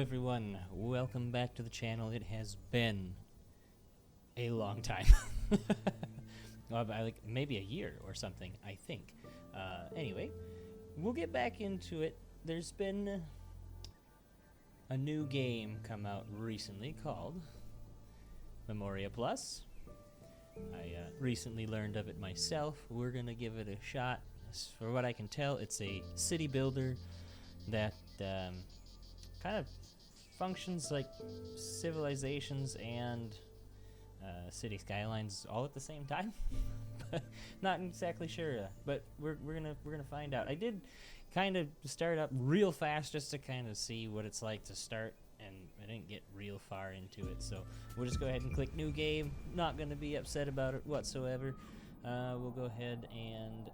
everyone, welcome back to the channel. It has been a long time. Like maybe a year or something, I think. Anyway, we'll get back into it. There's been a new game come out recently called Memoriapolis. I recently learned of it myself. We're gonna give it a shot. For what I can tell, it's a city builder that kind of functions like civilizations and city skylines all at the same time. Not exactly sure, but we're gonna find out. I did kind of start up real fast just to kind of see what it's like to start, and I didn't get real far into it, so we'll just go ahead and click new game. Not gonna be upset about it whatsoever. We'll go ahead and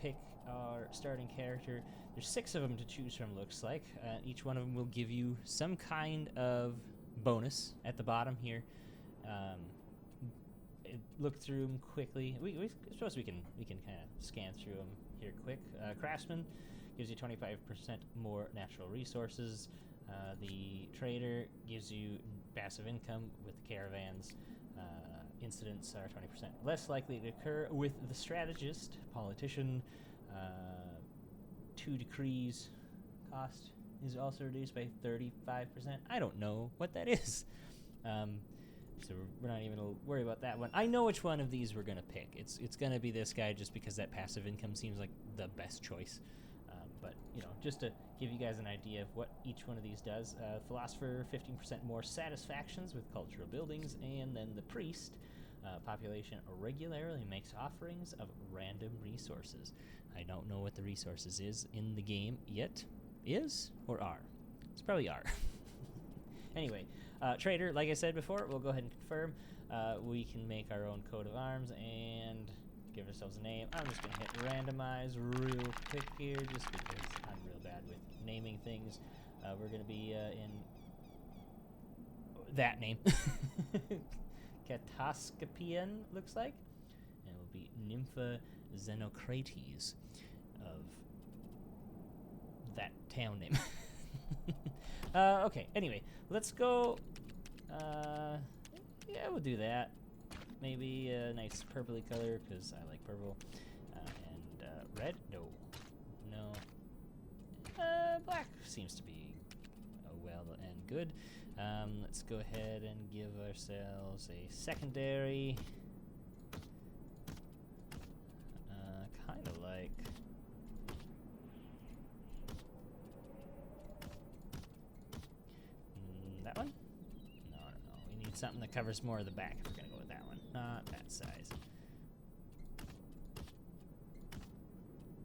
pick our starting character. There's 6 of them to choose from, looks like. Each one of them will give you some kind of bonus at the bottom here. Look through them quickly. I suppose we can kind of scan through them here quick. Craftsman gives you 25% more natural resources. The trader gives you passive income with the caravans. Incidents are 20% less likely to occur with the strategist. Politician, 2 decrees. Cost is also reduced by 35%. I don't know what that is. So we're not even going to worry about that one. I know which one of these we're going to pick. It's going to be this guy just because that passive income seems like the best choice. But, you know, just to give you guys an idea of what each one of these does. Philosopher, 15% more satisfactions with cultural buildings. And then the priest, population regularly makes offerings of random resources. I don't know what the resources is in the game yet. Is or are? It's probably are. Anyway, trader, like I said before, we'll go ahead and confirm. We can make our own coat of arms and give ourselves a name. I'm just going to hit randomize real quick here just because I'm real bad with naming things. We're going to be in that name. Catoscopian, looks like. And it will be Nympha Xenocrates of that town name. Okay, anyway, let's go. Yeah, we'll do that. Maybe a nice purpley color, because I like purple. And red? No. Black seems to be well and good. Let's go ahead and give ourselves a secondary. Kind of like... that one? No. We need something that covers more of the back if we're going to go with that one. Not that size.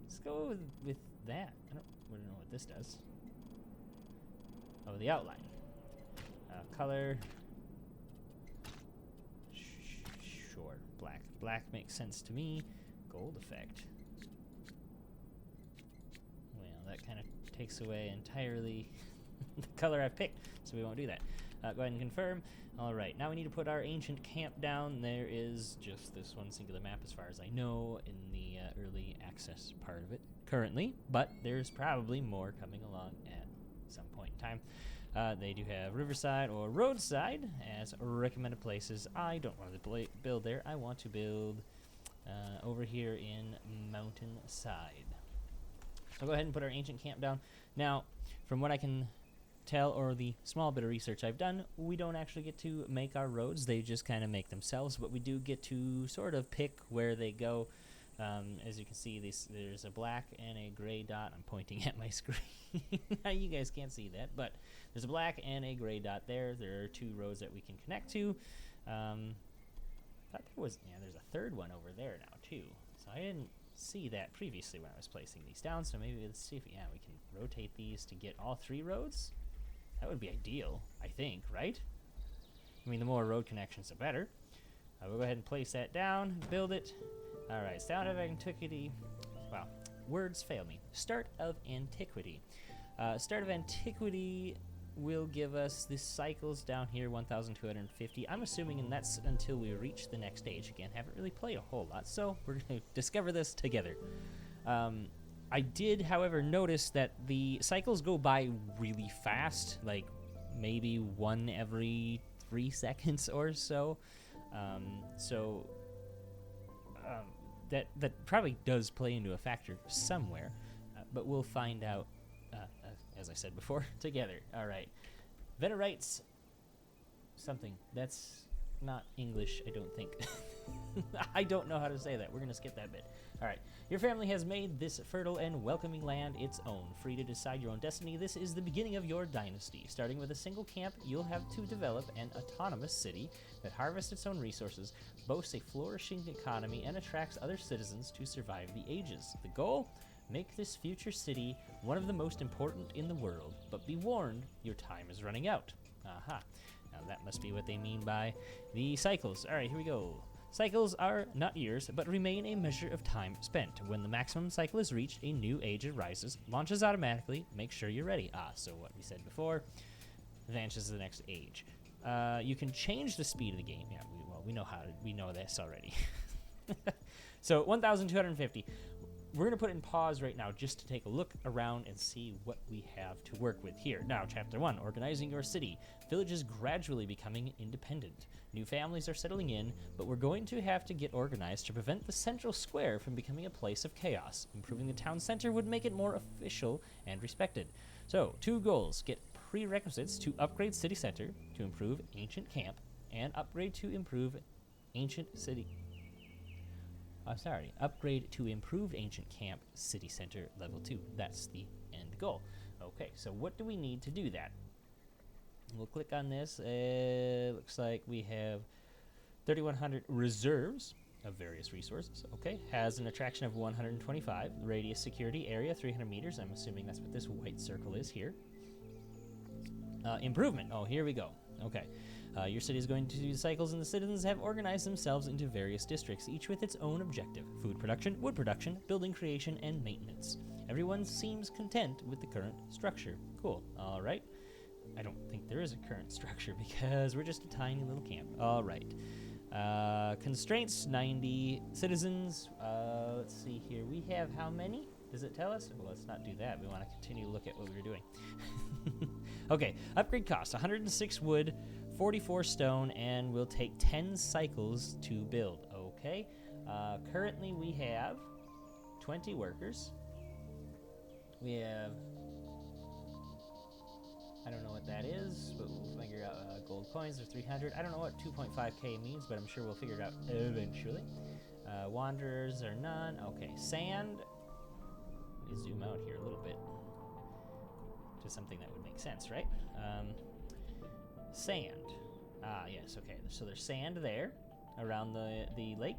Let's go with that. I don't know what this does. Oh, the outline. Color. Sure. Black. Black makes sense to me. Gold effect. Well, that kind of takes away entirely the color I've picked, so we won't do that. Go ahead and confirm. Alright, now we need to put our ancient camp down. There is just this one singular map as far as I know in the early access part of it currently, but there's probably more coming along at some point in time. They do have riverside or roadside as recommended places. I don't want to build there. I want to build over here in mountainside. So go ahead and put our ancient camp down. Now, from what I can tell, or the small bit of research I've done, we don't actually get to make our roads. They just kind of make themselves, but we do get to sort of pick where they go. As you can see, there's a black and a gray dot. I'm pointing at my screen. You guys can't see that, but there's a black and a gray dot there. There are 2 roads that we can connect to. Thought there was, yeah, there's a third one over there now too. So I didn't see that previously when I was placing these down, so maybe let's see if we can rotate these to get all 3 roads. That would be ideal, I think, right? I mean, the more road connections, the better. We'll go ahead and place that down, build it. Alright, start of antiquity. Wow, words fail me. Start of antiquity. Start of antiquity will give us the cycles down here, 1,250. I'm assuming, and that's until we reach the next stage. Again, haven't really played a whole lot, so we're going to discover this together. I did, however, notice that the cycles go by really fast, like maybe one every 3 seconds or so. That probably does play into a factor somewhere, but we'll find out, as I said before, together. All right. Venerites something. That's not English, I don't think. I don't know how to say that. We're going to skip that bit. All right. Your family has made this fertile and welcoming land its own. Free to decide your own destiny, this is the beginning of your dynasty. Starting with a single camp, you'll have to develop an autonomous city that harvests its own resources, boasts a flourishing economy, and attracts other citizens to survive the ages. The goal? Make this future city one of the most important in the world. But be warned, your time is running out. Aha. Now that must be what they mean by the cycles. All right, here we go. Cycles are not years, but remain a measure of time spent. When the maximum cycle is reached, a new age arises, launches automatically. Make sure you're ready. So what we said before, advances to the next age. You can change the speed of the game. Yeah, we know this already. So 1,250. We're going to put in pause right now just to take a look around and see what we have to work with here. Now, Chapter 1, Organizing Your City. Villages gradually becoming independent. New families are settling in, but we're going to have to get organized to prevent the central square from becoming a place of chaos. Improving the town center would make it more official and respected. So, 2 goals. Get prerequisites to upgrade city center, to improve ancient camp, and upgrade to improve ancient city. Upgrade to improved ancient camp, city center, level 2. That's the end goal. Okay, so what do we need to do that? We'll click on this. Looks like we have 3,100 reserves of various resources. Okay, has an attraction of 125. Radius security area, 300 meters. I'm assuming that's what this white circle is here. Improvement. Oh, here we go. Okay. Your city is going to do cycles, and the citizens have organized themselves into various districts, each with its own objective: food production, wood production, building creation, and maintenance. Everyone seems content with the current structure. Cool. All right. I don't think there is a current structure because we're just a tiny little camp. All right. Constraints, 90 citizens. Let's see here. We have how many? Does it tell us? Well, let's not do that. We want to continue to look at what we were doing. Okay. Upgrade cost, 106 wood, 44 stone, and will take 10 cycles to build. Okay. Currently we have 20 workers. We have, I don't know what that is, but we'll figure out. Gold coins are 300. I don't know what 2.5k means, but I'm sure we'll figure it out eventually. Wanderers are none. Okay, sand. Let me zoom out here a little bit to something that would make sense, right? Sand. Yes, okay. So there's sand there around the lake,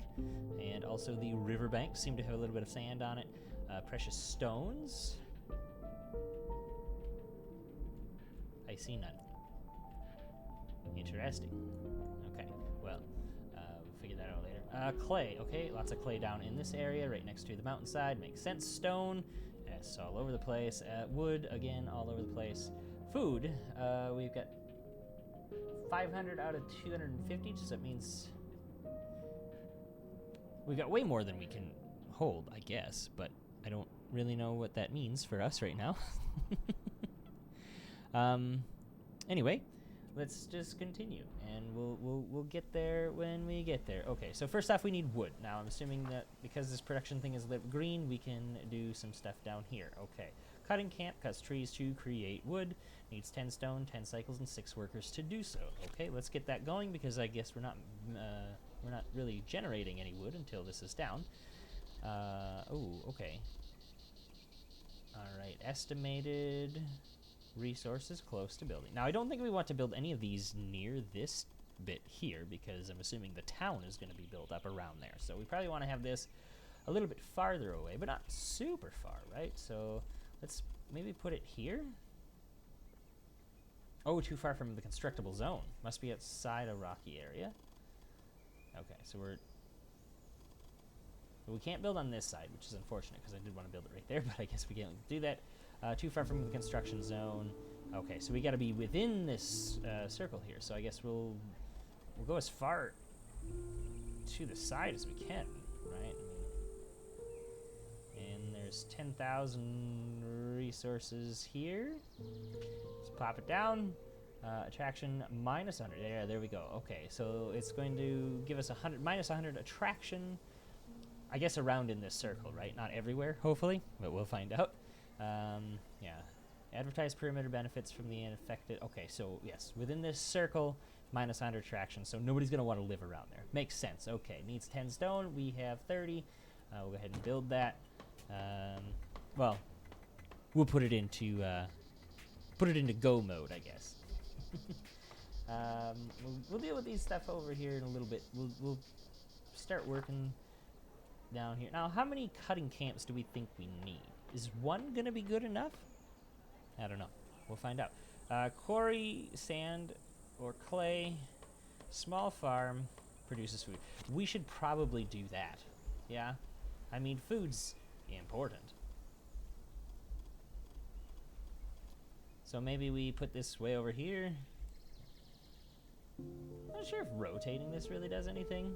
and also the riverbank seem to have a little bit of sand on it. Precious stones. I see none. Interesting. Okay, well, we'll figure that out later. Clay, okay, lots of clay down in this area, right next to the mountainside. Makes sense. Stone, yes, all over the place. Wood, again, all over the place. Food, we've got 500 out of 250, so that means we've got way more than we can hold, I guess, but I don't really know what that means for us right now. Anyway, let's just continue, and we'll get there when we get there. Okay, so first off, we need wood. Now, I'm assuming that because this production thing is lit green, we can do some stuff down here. Okay, cutting camp cuts trees to create wood. Needs 10 stone, 10 cycles, and 6 workers to do so. Okay, let's get that going because I guess we're not really generating any wood until this is down. Okay. All right, estimated resources close to building. Now, I don't think we want to build any of these near this bit here because I'm assuming the town is going to be built up around there. So we probably want to have this a little bit farther away, but not super far, right? So let's maybe put it here. Oh, too far from the constructible zone. Must be outside a rocky area. Okay, so we can't build on this side, which is unfortunate because I did want to build it right there, but I guess we can't do that. Too far from the construction zone. Okay, so we got to be within this circle here. So I guess we'll go as far to the side as we can, right? And there's 10,000 resources here. Let's pop it down. Attraction minus 100. Yeah, there we go. Okay, so it's going to give us 100 minus 100 attraction. I guess around in this circle, right? Not everywhere, hopefully, but we'll find out. Yeah. Advertise perimeter benefits from the infected. Okay, so yes, within this circle, minus 100 attraction. So nobody's going to want to live around there. Makes sense. Okay, needs 10 stone. We have 30. We'll go ahead and build that. Well, we'll put it into go mode, I guess. We'll deal with these stuff over here in a little bit. We'll start working down here. Now, how many cutting camps do we think we need? Is one going to be good enough? I don't know. We'll find out. Quarry, sand, or clay. Small farm produces food. We should probably do that. Yeah? I mean, food's important. So maybe we put this way over here. Not sure if rotating this really does anything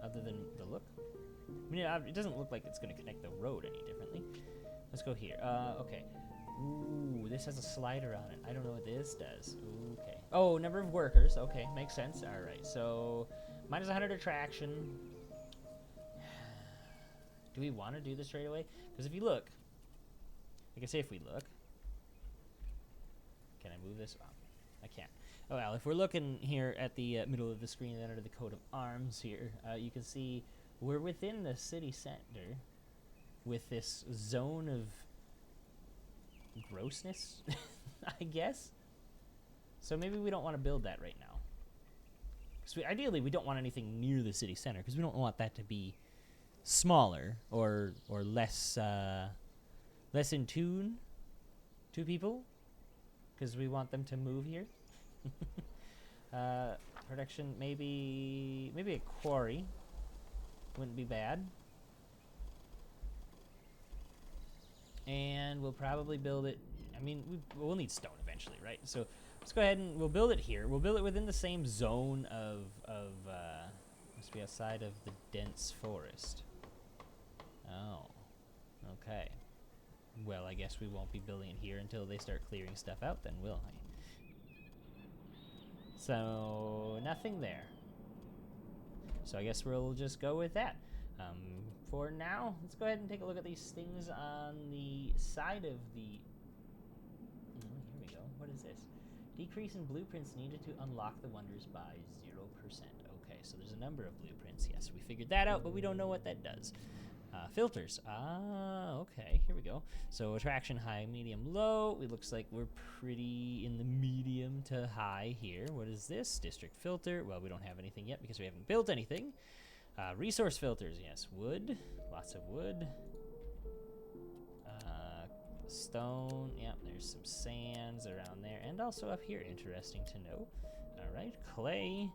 other than the look. I mean, it doesn't look like it's going to connect the road any differently. Let's go here. Okay. Ooh, this has a slider on it. I don't know what this does. Okay. Oh, number of workers. Okay, makes sense. All right. So minus 100 attraction. Do we want to do this right away? Because if you look, like I say, if we look, can I move this? Wow, I can't. Oh, well, if we're looking here at the middle of the screen and under the coat of arms here, you can see we're within the city center with this zone of grossness, I guess. So maybe we don't want to build that right now. Because ideally, we don't want anything near the city center because we don't want that to be smaller or less less in tune to people because we want them to move here. Production, maybe a quarry wouldn't be bad. And we'll probably build it. I mean, we'll need stone eventually, right? So let's go ahead and we'll build it here. We'll build it within the same zone of must be outside of the dense forest. Oh, okay. Well, I guess we won't be building it here until they start clearing stuff out then, will I? So, nothing there. So I guess we'll just go with that. For now, let's go ahead and take a look at these things on the side of the... here we go. What is this? Decrease in blueprints needed to unlock the wonders by 0%. Okay, so there's a number of blueprints. Yes, we figured that out, but we don't know what that does. Filters. Okay, here we go. So attraction high, medium, low. It looks like we're pretty in the medium to high here. What is this? District filter. Well, we don't have anything yet because we haven't built anything. Resource filters, yes. Wood. Lots of wood. Stone. Yeah, there's some sands around there. And also up here. Interesting to know. All right. Clay.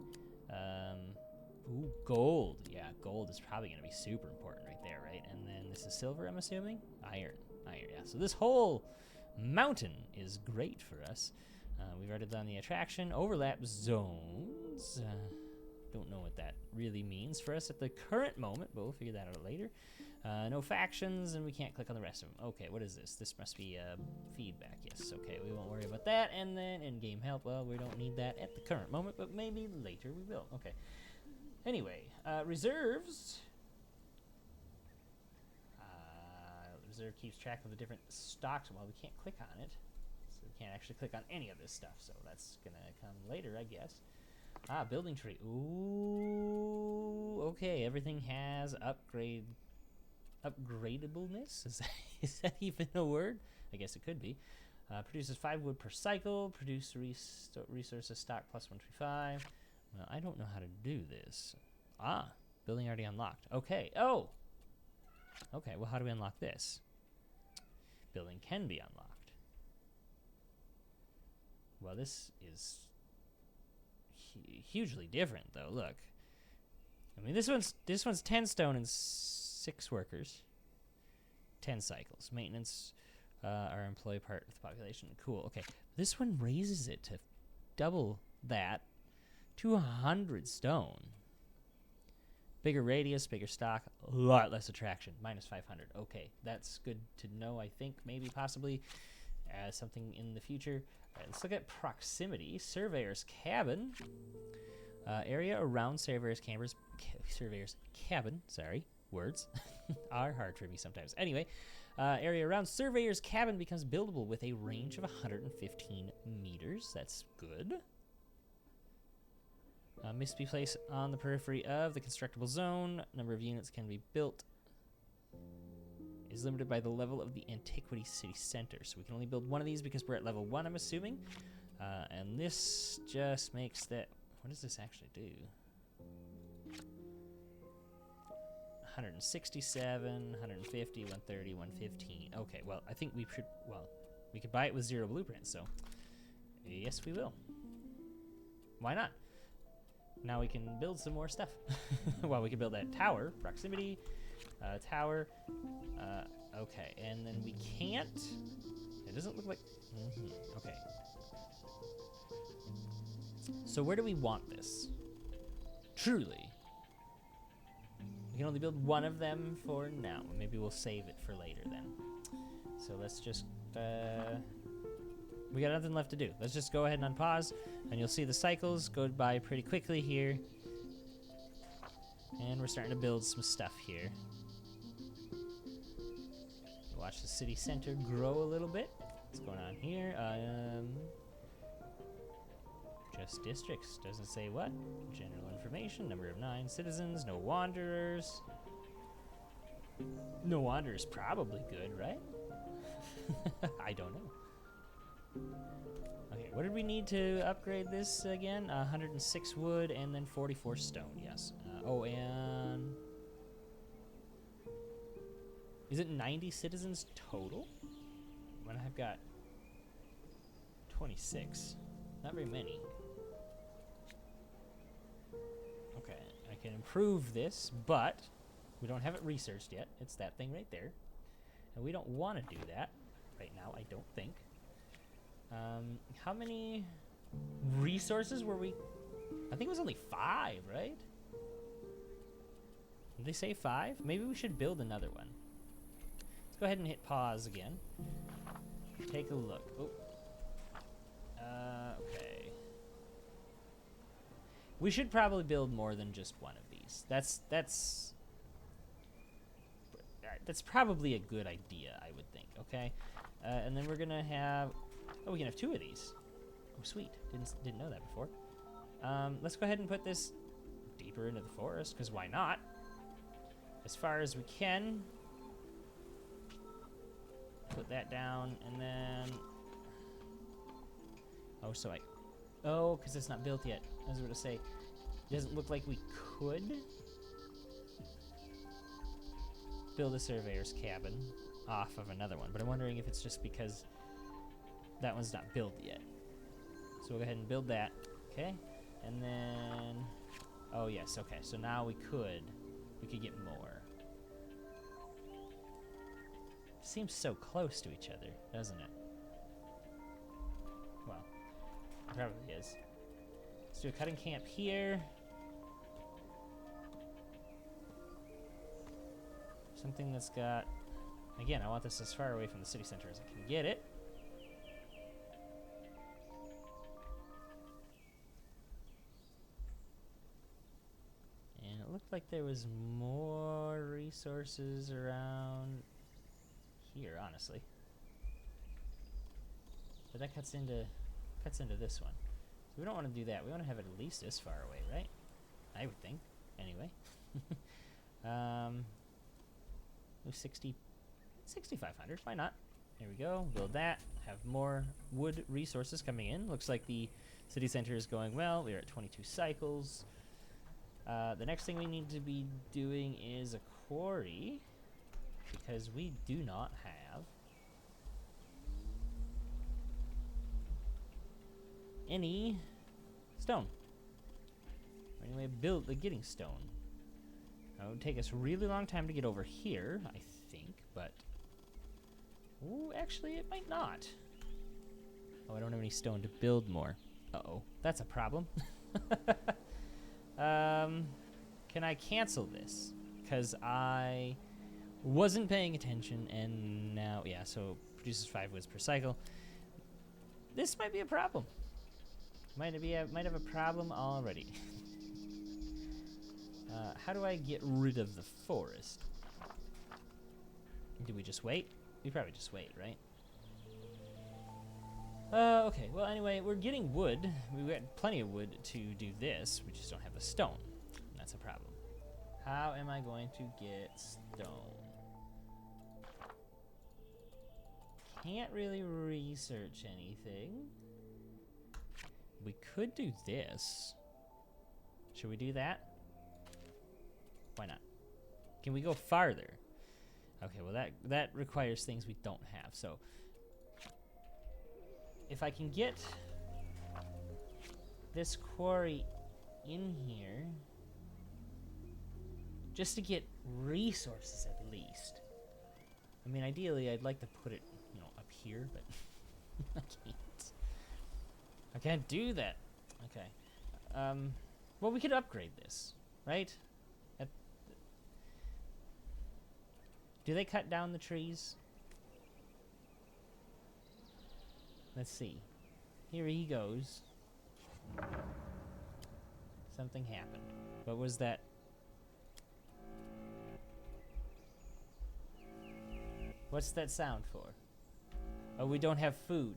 Ooh, gold. Yeah, gold is probably going to be super important right there, right? And then this is silver, I'm assuming? Iron, yeah. So this whole mountain is great for us. We've already done the attraction. Overlap zones. Don't know what that really means for us at the current moment, but we'll figure that out later. No factions, and we can't click on the rest of them. Okay, what is this? This must be feedback. Yes, okay, we won't worry about that. And then in-game help. Well, we don't need that at the current moment, but maybe later we will. Okay. Anyway, reserves. Reserve keeps track of the different stocks. Well, we can't click on it, so we can't actually click on any of this stuff. So that's gonna come later, I guess. Building tree. Ooh, okay. Everything has upgradableness. Is that even a word? I guess it could be. Produces 5 wood per cycle. Produce resources stock plus 135. Well, I don't know how to do this. Building already unlocked. Okay. Oh. Okay, well, how do we unlock this? Building can be unlocked. Well, this is hugely different, though. Look. I mean, this one's 10 stone and 6 workers. 10 cycles. Maintenance, our employee part of the population. Cool. Okay. This one raises it to double that. 200 stone. Bigger radius, bigger stock, a lot less attraction. Minus 500. Okay, that's good to know, I think. Maybe, possibly. as something in the future. All right, let's look at proximity. Surveyor's cabin. Area around surveyor's cabin. Sorry, words are hard for me sometimes. Anyway, area around surveyor's cabin becomes buildable with a range of 115 meters. That's good. Must be placed on the periphery of the constructible zone. Number of units can be built is limited by the level of the Antiquity City Center. So we can only build one of these because we're at level 1, I'm assuming. And this just makes that... What does this actually do? 167, 150, 130, 115. Okay, well, I think we should... Well, we could buy it with 0 blueprints, so... Yes, we will. Why not? Now we can build some more stuff. Well, we can build that tower, proximity, tower. Okay, and then we can't. It doesn't look like. Okay. So where do we want this? Truly. We can only build one of them for now. Maybe we'll save it for later then. So let's just. We got nothing left to do. Let's just go ahead and unpause, and you'll see the cycles go by pretty quickly here. And we're starting to build some stuff here. Watch the city center grow a little bit. What's going on here? Just districts. Doesn't say what. General information. Number of 9 citizens. No wanderers. No wanderers probably good, right? I don't know. Okay, what did we need to upgrade this again? 106 wood and then 44 stone, yes. Oh, and... Is it 90 citizens total? When I've got 26. Not very many. Okay, I can improve this, but we don't have it researched yet. It's that thing right there. And we don't want to do that right now, I don't think. How many resources were we? I think it was only 5, right? Did they say 5? Maybe we should build another one. Let's go ahead and hit pause again. Take a look. Oh. Okay. We should probably build more than just one of these. That's probably a good idea, I would think. Okay. And then we're gonna have. Oh, we can have 2 of these. Oh, sweet. Didn't know that before. Let's go ahead and put this deeper into the forest, because why not? As far as we can. Put that down, and then... Oh, so I... Oh, because it's not built yet. I was going to say, it doesn't look like we could build a surveyor's cabin off of another one, but I'm wondering if it's just because that one's not built yet. So we'll go ahead and build that, okay? And then... Oh, yes, okay. So now we could get more. Seems so close to each other, doesn't it? Well, it probably is. Let's do a cutting camp here. Something that's got... Again, I want this as far away from the city center as I can get it. And it looked like there was more resources around... here, honestly. But that cuts into this one. So we don't want to do that. We want to have it at least this far away, right? I would think. Anyway. 6,500. Why not? Here we go. Build that. Have more wood resources coming in. Looks like the city center is going well. We are at 22 cycles. The next thing we need to be doing is a quarry, because we do not have any stone. Anyway, getting stone. It would take us a really long time to get over here, I think, but... Ooh, actually, it might not. Oh, I don't have any stone to build more. Uh-oh, that's a problem. Can I cancel this? Because I wasn't paying attention, and now... Yeah, so produces 5 woods per cycle. This might be a problem. Might have a problem already. How do I get rid of the forest? Do we just wait? We probably just wait, right? Okay, well anyway, we're getting wood. We've got plenty of wood to do this. We just don't have the stone. That's a problem. How am I going to get stone? Can't really research anything. We could do this. Should we do that? Why not? Can we go farther? Okay, well that requires things we don't have. So if I can get this quarry in here, just to get resources at least. I mean, ideally, I'd like to put it, you know, up here, but I can't. I can't do that. Okay. Well, we could upgrade this, right? Do they cut down the trees? Let's see. Here he goes. Something happened. What was that? What's that sound for? Oh, we don't have food.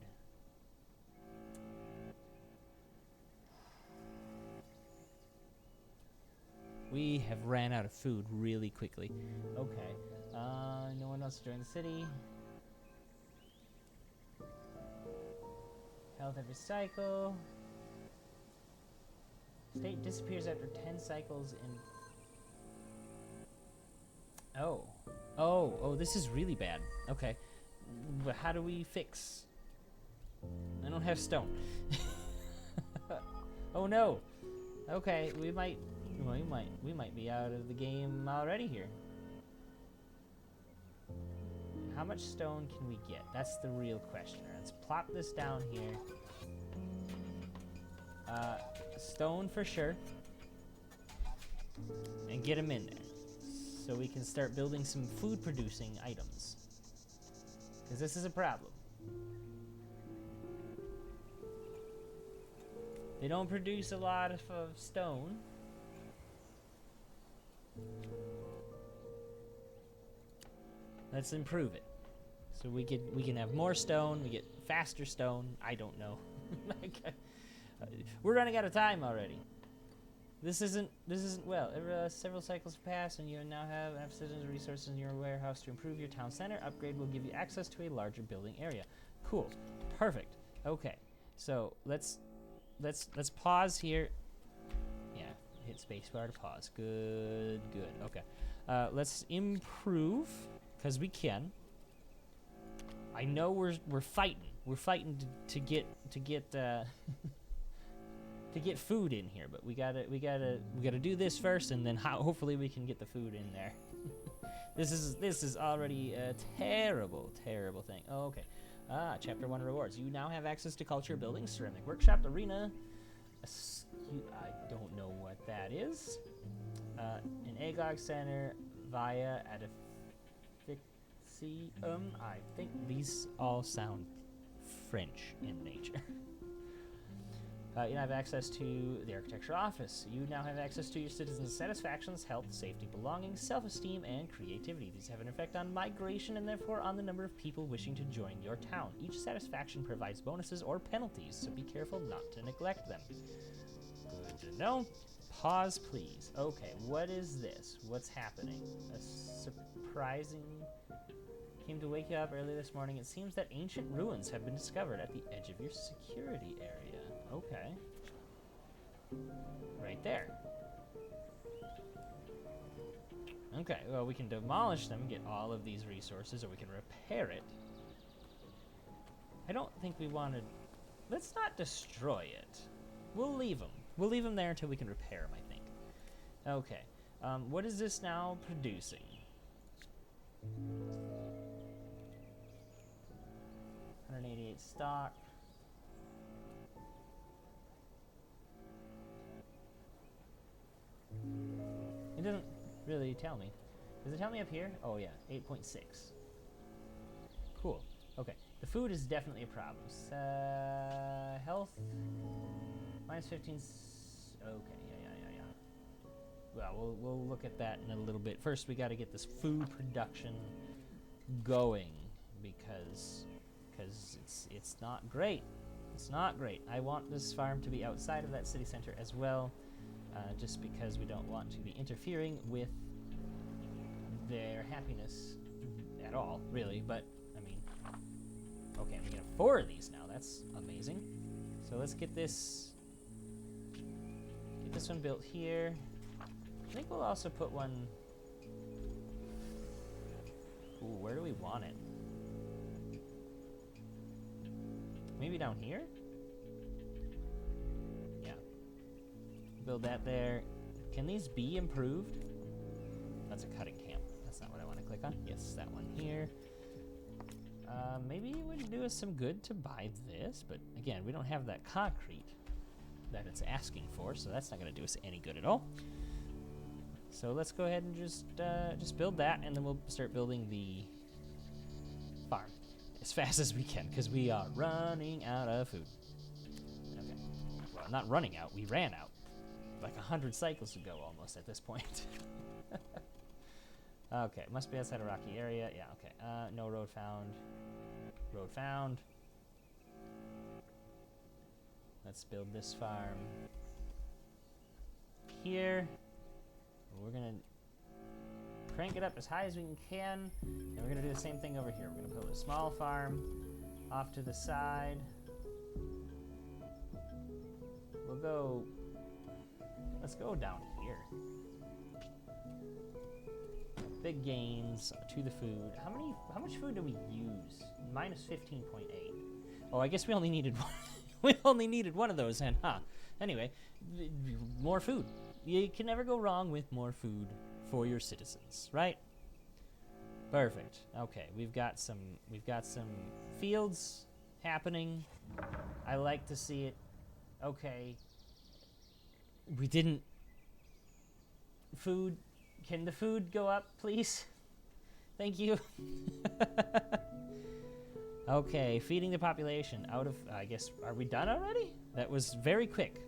We have ran out of food really quickly. Okay. No one else to join the city. Health every cycle. State disappears after 10 cycles in... Oh, this is really bad. Okay. But how do we fix? I don't have stone. Oh no. Okay, we might be out of the game already here. How much stone can we get? That's the real question. Let's plop this down here. Stone for sure. And get them in there. So we can start building some food producing items. Because this is a problem. They don't produce a lot of stone. Let's improve it. So we can have more stone, we get faster stone. I don't know. We're running out of time already. This isn't well. Several cycles have passed, and you now have enough citizens and resources in your warehouse to improve your town center. Upgrade will give you access to a larger building area. Cool, perfect. Okay, so let's pause here. Yeah, hit spacebar to pause. Good. Okay, let's improve because we can. I know we're fighting. We're fighting to get to get food in here, but we gotta do this first, and then hopefully we can get the food in there. This is already a terrible thing. Oh, okay. Chapter 1 rewards. You now have access to culture buildings, ceramic workshop, arena. I don't know what that is. An Agog center via I think these all sound French in nature. You now have access to the architecture office. You now have access to your citizens' satisfactions, health, safety, belonging, self-esteem, and creativity. These have an effect on migration and therefore on the number of people wishing to join your town. Each satisfaction provides bonuses or penalties, so be careful not to neglect them. Good to know. Pause, please. Okay, what is this? What's happening? A surprising... Came to wake you up early this morning. It seems that ancient ruins have been discovered at the edge of your security area. Okay. Right there. Okay, well, we can demolish them, get all of these resources, or we can repair it. I don't think we want to... Let's not destroy it. We'll leave them. We'll leave them there until we can repair them, I think. Okay. What is this now producing? 188 stock. It doesn't really tell me. Does it tell me up here? Oh yeah, 8.6. Cool. Okay, the food is definitely a problem. Health minus 15. Okay, yeah. Well, we'll look at that in a little bit. First, we got to get this food production going because it's not great. It's not great. I want this farm to be outside of that city center as well, just because we don't want to be interfering with their happiness at all, really. But I mean, okay, we got 4 of these now. That's amazing. So let's get this one built here. I think we'll also put one. Ooh, where do we want it? Maybe down here? Yeah. Build that there. Can these be improved? That's a cutting camp. That's not what I want to click on. Yes, that one here. Maybe it would do us some good to buy this, but again, we don't have that concrete that it's asking for, so that's not going to do us any good at all. So let's go ahead and just build that, and then we'll start building the farm as fast as we can, because we are running out of food. Okay. Well, not running out. We ran out like 100 cycles ago almost at this point. Okay, must be outside a rocky area. Yeah, okay. No road found. Road found. Let's build this farm here. We're gonna crank it up as high as we can, and we're gonna do the same thing over here. We're gonna build a small farm off to the side. Let's go down here. Big gains to the food. How much food do we use? Minus 15.8. Oh, I guess we only needed one. We only needed one of those, and anyway, more food. You can never go wrong with more food for your citizens, right? Perfect. Okay, we've got some fields happening. I like to see it. Okay. We didn't. Food. Can the food go up, please? Thank you. Okay, feeding the population out of, I guess, are we done already? That was very quick.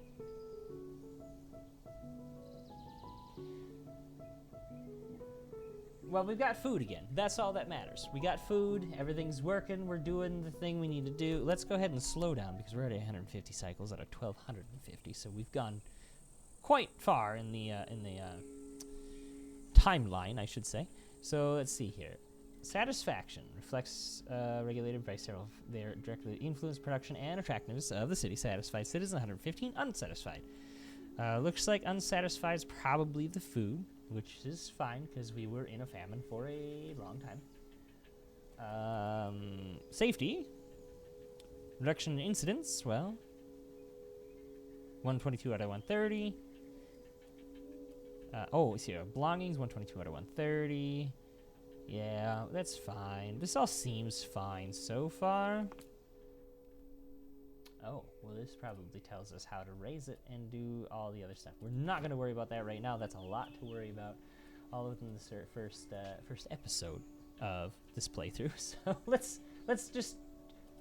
Well, we've got food again. That's all that matters. We got food, everything's working, we're doing the thing we need to do. Let's go ahead and slow down because we're at 150 cycles out of 1,250, so we've gone quite far in the timeline, I should say. So let's see here. Satisfaction reflects regulated by several. They directly influence production and attractiveness of the city. Satisfied citizen 115. Unsatisfied. Looks like unsatisfied is probably the food, which is fine because we were in a famine for a long time. Safety. Reduction in incidents. Well, 122 out of 130. See, belongings 122 out of 130. Yeah, that's fine. This all seems fine so far. Oh, well, this probably tells us how to raise it and do all the other stuff. We're not going to worry about that right now. That's a lot to worry about all within the first episode of this playthrough. So let's just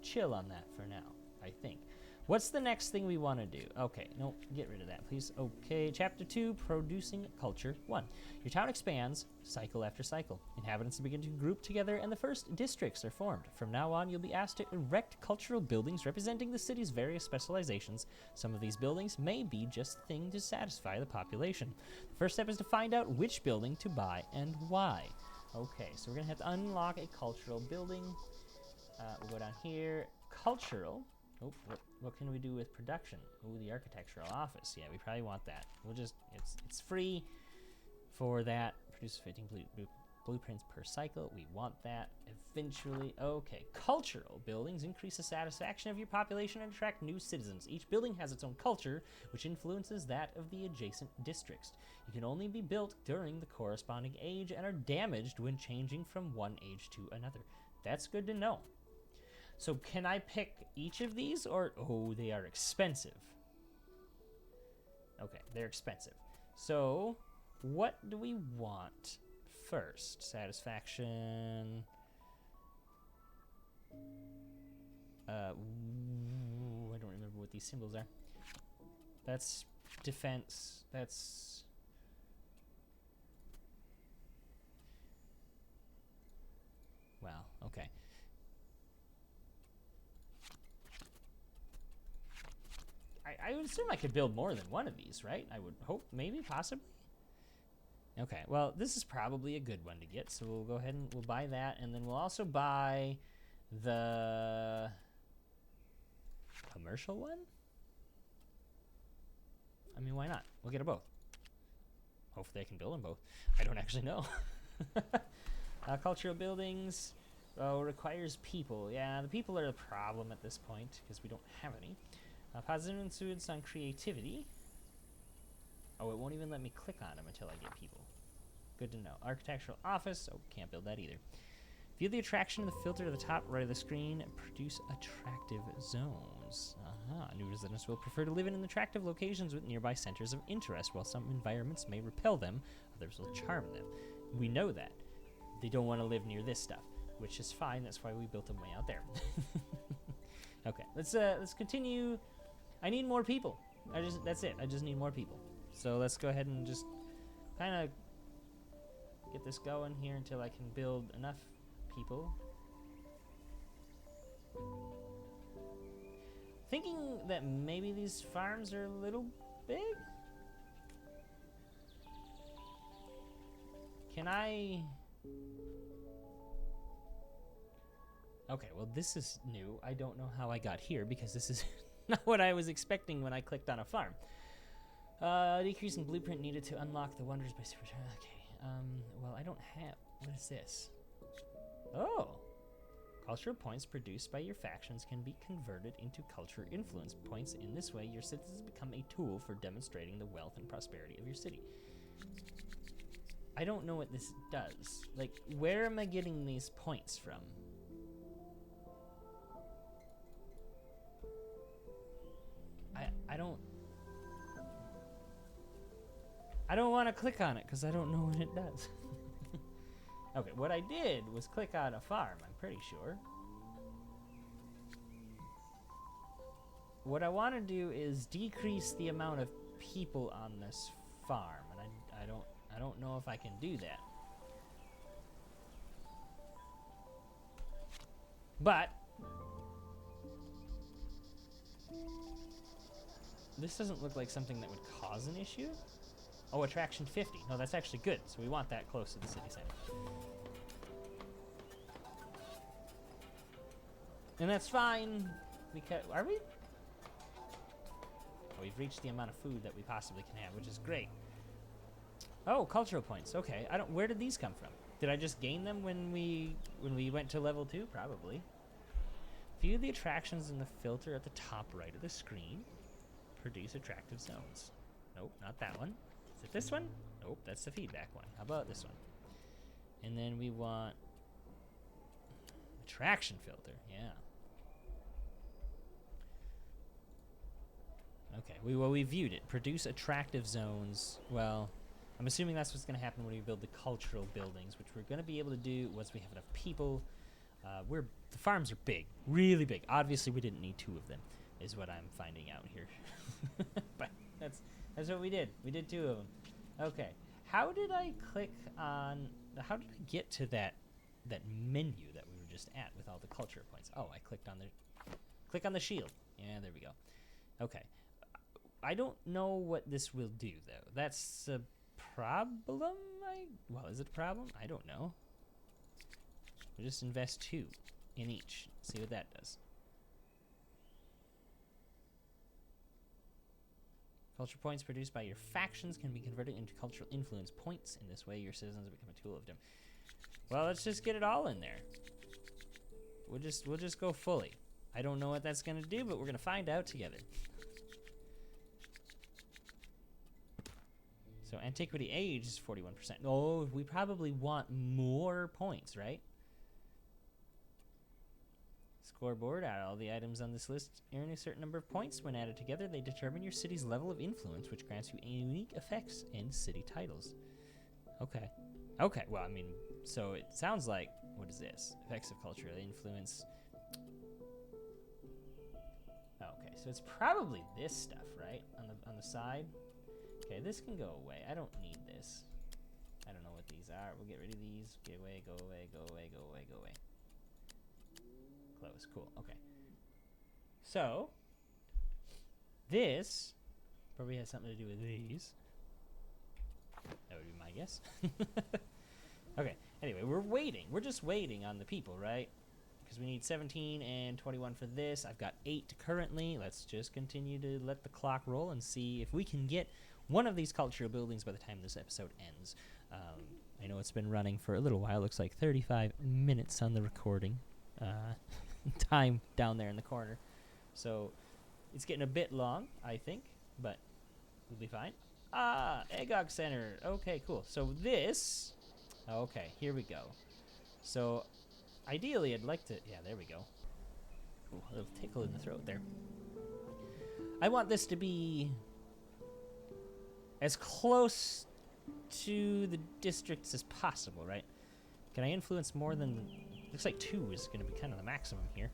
chill on that for now, I think. What's the next thing we want to do? Okay, no, get rid of that, please. Okay, Chapter 2, Producing Culture 1. Your town expands cycle after cycle. Inhabitants begin to group together, and the first districts are formed. From now on, you'll be asked to erect cultural buildings representing the city's various specializations. Some of these buildings may be just the thing to satisfy the population. The first step is to find out which building to buy and why. Okay, so we're going to have to unlock a cultural building. We'll go down here. Cultural. Oh, what can we do with production? Oh, the architectural office. Yeah, we probably want that. We'll just, it's free for that. Produce 15 blueprints per cycle. We want that eventually. Okay, cultural buildings increase the satisfaction of your population and attract new citizens. Each building has its own culture, which influences that of the adjacent districts. You can only be built during the corresponding age and are damaged when changing from one age to another. That's good to know. So can I pick each of these, or, oh, they are expensive. Okay, they're expensive. So what do we want first? Satisfaction. I don't remember what these symbols are. That's defense. That's... Well, okay. I would assume I could build more than one of these, right? I would hope, maybe, possibly. Okay, well, this is probably a good one to get, so we'll go ahead and we'll buy that, and then we'll also buy the commercial one? I mean, why not? We'll get them both. Hopefully I can build them both. I don't actually know. Cultural buildings requires people. Yeah, the people are the problem at this point because we don't have any. Positive influence on creativity. Oh, it won't even let me click on them until I get people. Good to know. Architectural office. Oh, can't build that either. View the attraction of the filter to the top right of the screen. Produce attractive zones. New residents will prefer to live in attractive locations with nearby centers of interest. While some environments may repel them, others will charm them. We know that. They don't want to live near this stuff, which is fine. That's why we built them way out there. Okay, let's continue. I need more people. That's it. I just need more people. So let's go ahead and just kind of get this going here until I can build enough people. Thinking that maybe these farms are a little big? Can I... Okay, well this is new. I don't know how I got here because this is not what I was expecting when I clicked on a farm. Decreasing blueprint needed to unlock the wonders by super... Okay, well I don't have... What is this? Oh! Cultural points produced by your factions can be converted into culture influence points. In this way, your citizens become a tool for demonstrating the wealth and prosperity of your city. I don't know what this does. Like, where am I getting these points from? I don't want to click on it because I don't know what it does. Okay, what I did was click on a farm, I'm pretty sure. What I want to do is decrease the amount of people on this farm, and I don't know if I can do that. But this doesn't look like something that would cause an issue. Oh, attraction 50. No, that's actually good. So we want that close to the city center. And that's fine because... Are we? Oh, we've reached the amount of food that we possibly can have, which is great. Oh, cultural points. Okay. Where did these come from? Did I just gain them when we went to level 2? Probably. View the attractions in the filter at the top right of the screen. Produce attractive zones. Nope, not that one. Is it this one? Nope, that's the feedback one. How about this one? And then we want attraction filter. Yeah. Okay, we viewed it. Produce attractive zones. Well, I'm assuming that's what's going to happen when we build the cultural buildings, which we're going to be able to do once we have enough people. The farms are big, really big. Obviously, we didn't need 2 of them, is what I'm finding out here. But that's what we did. We did 2 of them. Okay, how did I click on? How did I get to that menu that we were just at with all the culture points? Oh, I click on the shield. Yeah, there we go. Okay. I don't know what this will do, though. That's a problem? Well, is it a problem? I don't know. We'll just invest 2 in each. See what that does. Culture points produced by your factions can be converted into cultural influence points. In this way, your citizens become a tool of them. Well, let's just get it all in there. We'll just go fully. I don't know what that's going to do, but we're going to find out together. So antiquity age is 41%. Oh, we probably want more points, right? Scoreboard. All the items on this list earn a certain number of points. When added together, they determine your city's level of influence, which grants you unique effects and city titles. Okay. Okay, well, I mean, so it sounds like... What is this? Effects of cultural influence. so it's probably this stuff, right? On the side. Okay, this can go away. I don't need this. I don't know what these are. We'll get rid of these. Get away, go away, go away, go away, go away. Close. Cool. Okay. So, this probably has something to do with these. That would be my guess. Okay. Anyway, we're waiting. We're just waiting on the people, right? Because we need 17 and 21 for this. I've got 8 currently. Let's just continue to let the clock roll and see if we can get one of these cultural buildings by the time this episode ends. I know it's been running for a little while. Looks like 35 minutes on the recording time down there in the corner. So it's getting a bit long, I think, but we'll be fine. Agog Center. Okay, cool. So this... Okay, here we go. So, ideally, I'd like to... Yeah, there we go. Ooh, a little tickle in the throat there. I want this to be as close to the districts as possible, right? Can I influence more than... Looks like 2 is going to be kind of the maximum here.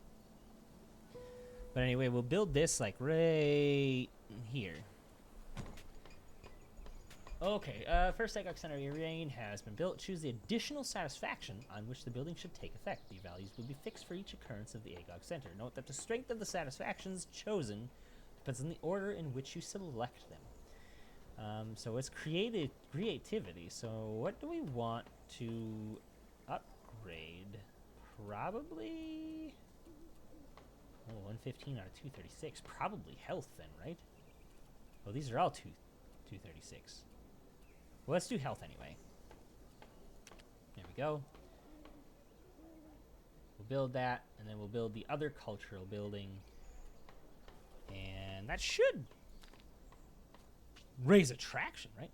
But anyway, we'll build this, like, right here. Okay, first Agog Center arena has been built. Choose the additional satisfaction on which the building should take effect. The values will be fixed for each occurrence of the Agog Center. Note that the strength of the satisfactions chosen depends on the order in which you select them. So it's creativity. So what do we want to upgrade? Probably... Oh, 115 out of 236. Probably health then, right? Oh, these are all 236. Well, let's do health anyway. There we go. We'll build that, and then we'll build the other cultural building. And that should raise attraction, right?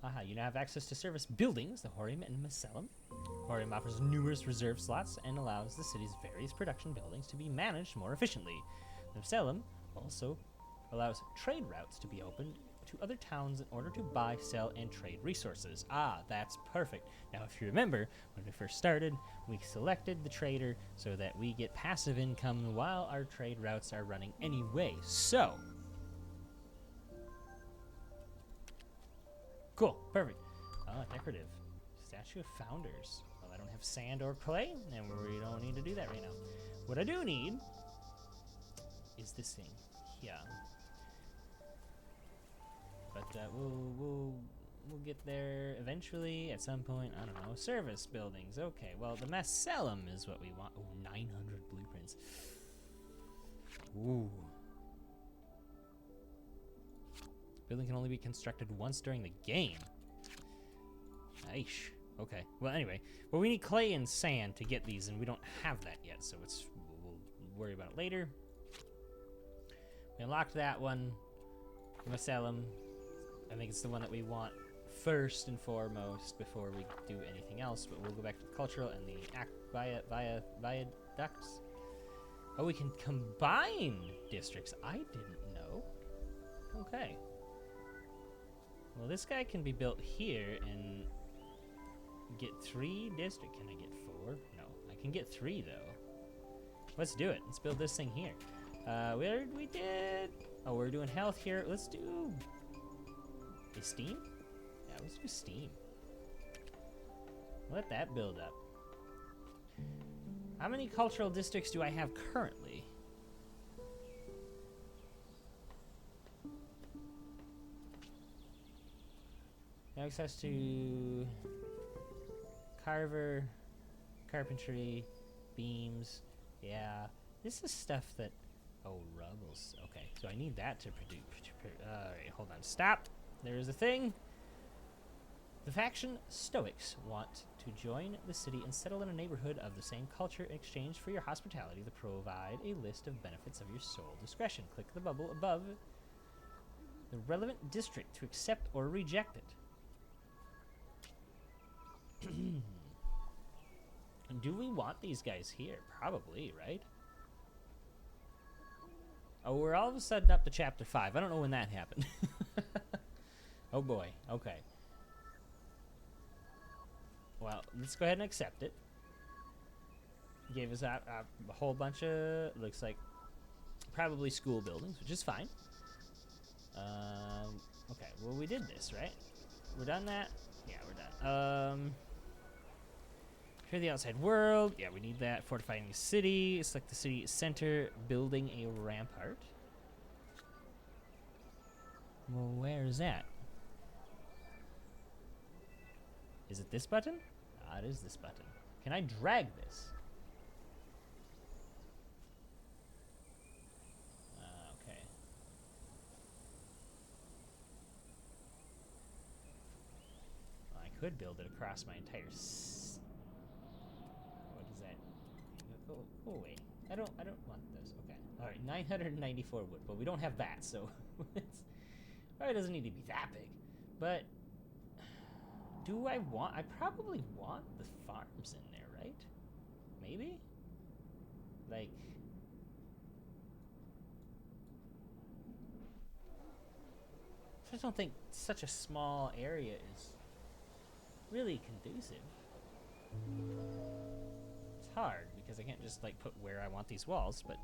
Aha, you now have access to service buildings, the Horium and Macellum. Horium offers numerous reserve slots and allows the city's various production buildings to be managed more efficiently. The Macellum also allows trade routes to be opened to other towns in order to buy, sell, and trade resources. Ah, that's perfect. Now, if you remember, when we first started, we selected the trader so that we get passive income while our trade routes are running anyway. So, cool, perfect. Decorative. Statue of Founders. Well, I don't have sand or clay, and we don't need to do that right now. What I do need is this thing. Yeah. But we'll get there eventually at some point. I don't know. Service buildings. Okay, well, the Macellum is what we want. Oh, 900 blueprints. Ooh. Building can only be constructed once during the game. Nice. Okay. Well, anyway. Well, we need clay and sand to get these, and we don't have that yet, so we'll worry about it later. We unlocked that one. Macellum. I think it's the one that we want first and foremost before we do anything else, but we'll go back to the cultural and the viaducts. Oh, we can combine districts. I didn't know. Okay. Well, this guy can be built here and get 3 districts. Can I get 4? No, I can get 3 though. Let's do it. Let's build this thing here. Where did we did? Oh, we're doing health here. Let's do... Is steam? Yeah, let's do steam. Let that build up. How many cultural districts do I have currently? Access to carver, carpentry, beams. Yeah, this is stuff that... Oh, rubbles. Okay, so I need that to produce... Alright, hold on. Stop! There is a thing. The faction Stoics want to join the city and settle in a neighborhood of the same culture in exchange for your hospitality. They provide a list of benefits of your sole discretion. Click the bubble above the relevant district to accept or reject it. Do we want these guys here? Probably, right? Oh, we're all of a sudden up to chapter 5. I don't know when that happened. Oh boy, okay. Well, let's go ahead and accept it. Gave us a whole bunch of, looks like, probably school buildings, which is fine. Okay, well, we did this, right? We're done that? Yeah, we're done. Clear the outside world. Yeah, we need that. Fortifying the city. Select the city center. Building a rampart. Well, where is that? Is it this button? Ah, it is this button. Can I drag this? Okay. Well, I could build it across my entire what is that? Go away. I don't want this. Okay. All right, 994 wood, but we don't have that, so it's probably doesn't need to be that big. But do I want? I probably want the farms in there, right? Maybe? Like, I just don't think such a small area is really conducive. It's hard because I can't just like put where I want these walls, but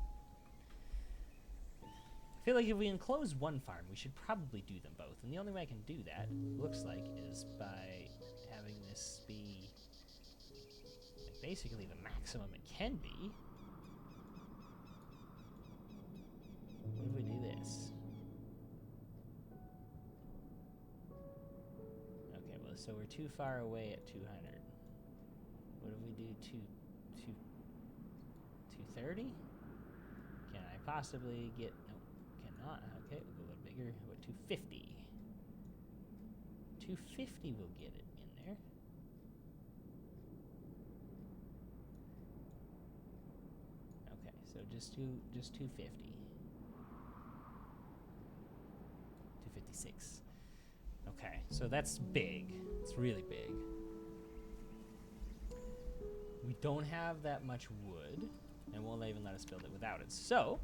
I feel like if we enclose one farm, we should probably do them both. And the only way I can do that, looks like, is by having this be like, basically the maximum it can be. What if we do this? Okay, well, so we're too far away at 200. What if we do 230? Can I possibly get... Nope, cannot. Okay, we'll go a little bigger. How about 250? 250 will get it in there. Okay, so just 250. 256. Okay, so that's big. It's really big. We don't have that much wood, and won't even let us build it without it. So,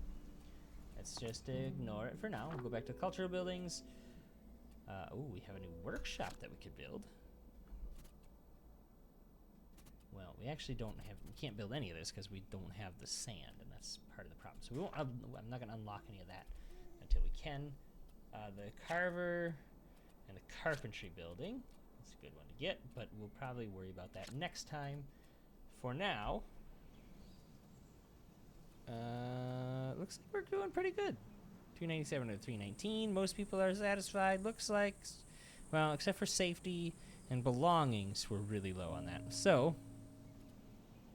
let's just ignore it for now. We'll go back to cultural buildings. Oh, we have a new workshop that we could build. Well, we actually don't have, we can't build any of this because we don't have the sand, and that's part of the problem. So we won't, I'm not going to unlock any of that until we can. The carver and the carpentry building. That's a good one to get, but we'll probably worry about that next time. For now, looks like we're doing pretty good. 297 to 319. Most people are satisfied. Looks like, well, except for safety and belongings, we're really low on that. So,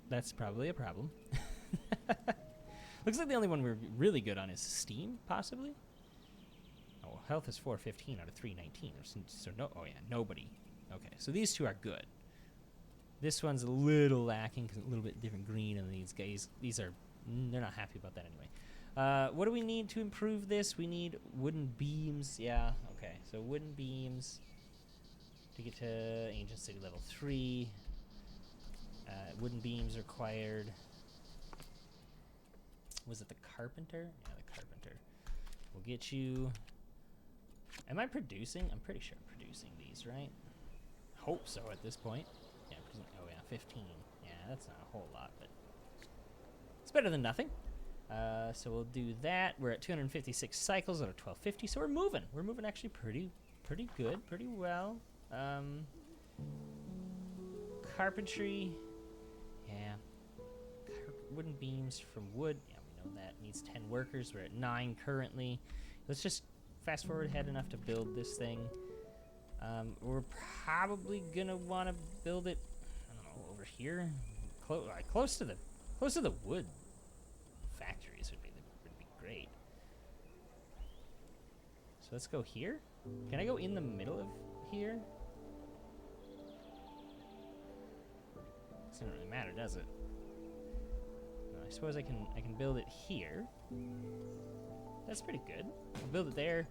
that's probably a problem. Looks like the only one we're really good on is steam, possibly. Oh, health is 415 out of 319. So no, oh yeah, nobody. Okay, so these two are good. This one's a little lacking because a little bit different green, and these guys, they're not happy about that anyway. What do we need to improve this? We need wooden beams. Yeah, okay. So wooden beams to get to Ancient City level 3. Wooden beams required. Was it the carpenter? Yeah, the carpenter. We'll get you. Am I producing? I'm pretty sure I'm producing these, right? Hope so at this point. Yeah, oh yeah, 15. Yeah, that's not a whole lot, but it's better than nothing. So we'll do that. We're at 256 cycles out of 1250, so we're moving. We're moving actually pretty good, pretty well. Carpentry, yeah. Wooden beams from wood. Yeah, we know that needs 10 workers. We're at 9 currently. Let's just fast forward ahead enough to build this thing. We're probably gonna want to build it, I don't know, over here, close to the wood factories would be great. So let's go here. Can I go in the middle of here? Doesn't really matter, does it? No, I suppose I can build it here. That's pretty good. I'll build it there.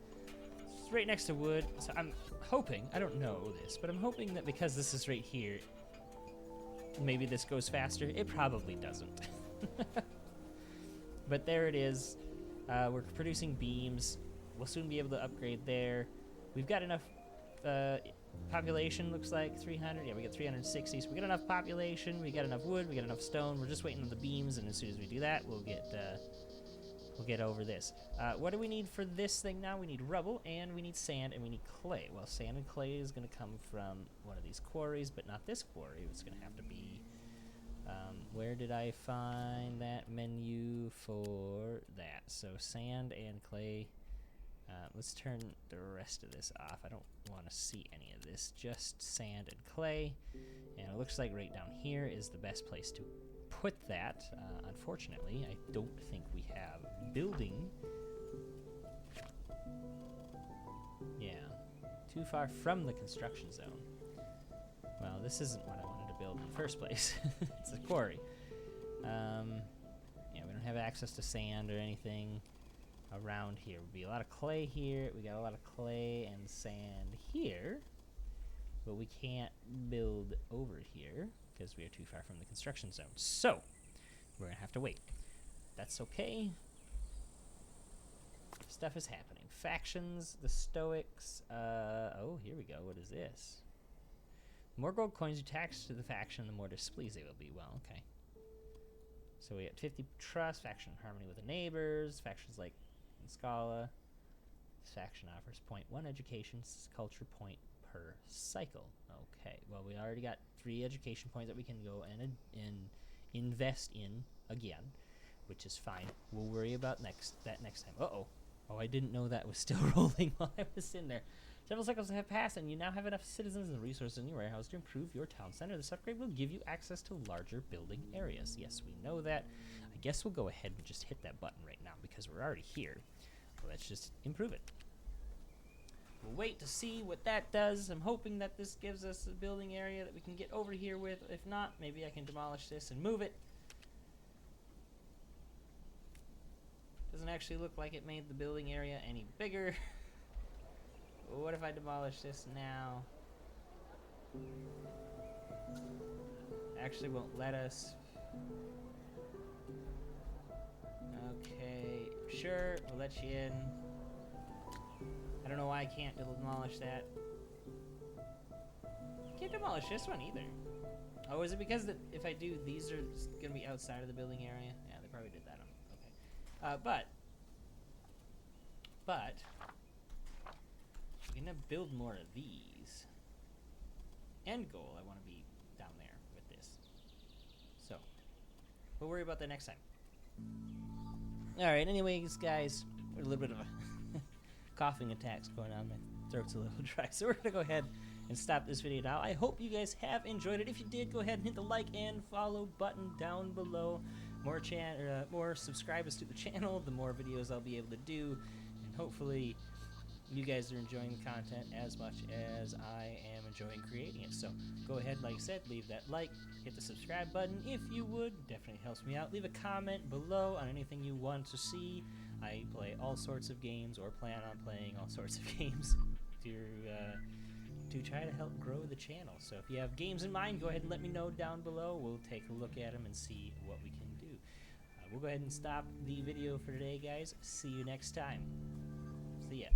It's right next to wood. So I'm hoping, I don't know this, but I'm hoping that because this is right here, maybe this goes faster. It probably doesn't. But there it is. We're producing beams. We'll soon be able to upgrade there. We've got enough population, looks like 300. Yeah, we got 360. So we got enough population. We got enough wood. We got enough stone. We're just waiting on the beams, and as soon as we do that, we'll we'll get over this. What do we need for this thing now? We need rubble, and we need sand, and we need clay. Well, sand and clay is going to come from one of these quarries, but not this quarry. It's going to have to be... where did I find that menu for that? So sand and clay. Let's turn the rest of this off. I don't want to see any of this. Just sand and clay. And it looks like right down here is the best place to put that. Unfortunately, I don't think we have building. Yeah, too far from the construction zone. Well, this isn't what I wanted to build in the first place. It's a quarry. Yeah, we don't have access to sand or anything around here. Would be a lot of clay here. We got a lot of clay and sand here, but we can't build over here because we are too far from the construction zone. So we're gonna have to wait. That's okay. Stuff is happening. Factions, the Stoics. Oh, here we go. What is this? The more gold coins you tax to the faction, the more displeased they will be. Well, okay. So we got 50 trust, faction harmony with the neighbors, factions like Scala. This faction offers 0.1 education culture point per cycle. Okay, well, we already got 3 education points that we can go and invest in again, which is fine. We'll worry about that next time. Uh-oh. Oh, I didn't know that was still rolling while I was in there. Several cycles have passed, and you now have enough citizens and resources in your warehouse to improve your town center. This upgrade will give you access to larger building areas. Yes, we know that. I guess we'll go ahead and just hit that button right now because we're already here. Well, let's just improve it. We'll wait to see what that does. I'm hoping that this gives us a building area that we can get over here with. If not, maybe I can demolish this and move it. Doesn't actually look like it made the building area any bigger. What if I demolish this now? Actually won't let us. Okay, sure, we'll let you in. I don't know why I can't demolish that. Can't demolish this one either. Oh, is it because that if I do, these are gonna be outside of the building area? Yeah, they probably did that on. Okay, but we're gonna build more of these. End goal, I want to be down there with this. So, we'll worry about that next time. Alright, anyways, guys, a little bit of a coughing attacks going on. My throat's a little dry. So we're gonna go ahead and stop this video now. I hope you guys have enjoyed it. If you did, go ahead and hit the like and follow button down below. More subscribers to the channel, the more videos I'll be able to do. And hopefully you guys are enjoying the content as much as I am enjoying creating it. So go ahead, like I said, leave that like, hit the subscribe button if you would. Definitely helps me out. Leave a comment below on anything you want to see. I play all sorts of games, or plan on playing all sorts of games to try to help grow the channel. So if you have games in mind, go ahead and let me know down below. We'll take a look at them and see what we can do. We'll go ahead and stop the video for today, guys. See you next time. See ya.